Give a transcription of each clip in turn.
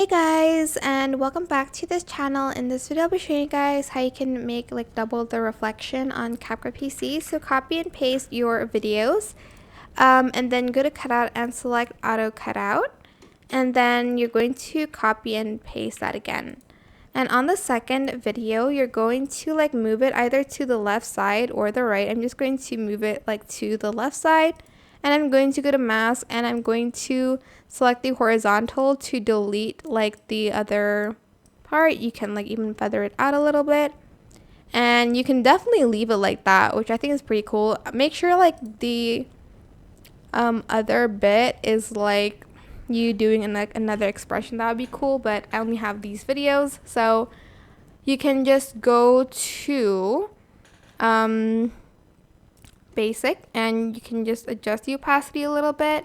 Hey guys, and welcome back to this channel. In this video I'll be showing you guys how you can make like double the reflection on CapCut PC. So copy and paste your videos and then go to cutout and select auto cutout, and then you're going to copy and paste that again. And on the second video you're going to like move it either to the left side or the right. I'm just going to move it like to the left side, and I'm going to go to mask and I'm going to select the horizontal to delete like the other part. You can like even feather it out a little bit, and you can definitely leave it like that, which I think is pretty cool. Make sure like the other bit is like you doing another expression. That would be cool, but I only have these videos, so you can just go to basic and you can just adjust the opacity a little bit,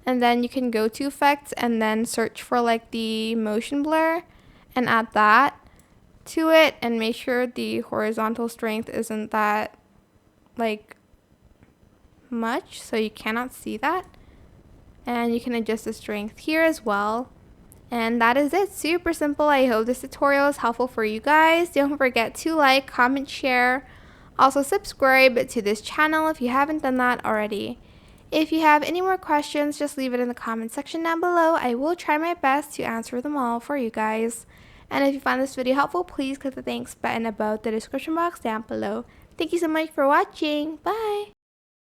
and then you can go to effects and then search for like the motion blur and add that to it, and make sure the horizontal strength isn't that like much so you cannot see that, and you can adjust the strength here as well. And that is it. Super simple. I hope this tutorial is helpful for you guys. Don't forget to like, comment, share. Also subscribe to this channel if you haven't done that already. If you have any more questions, just leave it in the comment section down below. I will try my best to answer them all for you guys. And if you found this video helpful, please click the thanks button above the description box down below. Thank you so much for watching. Bye!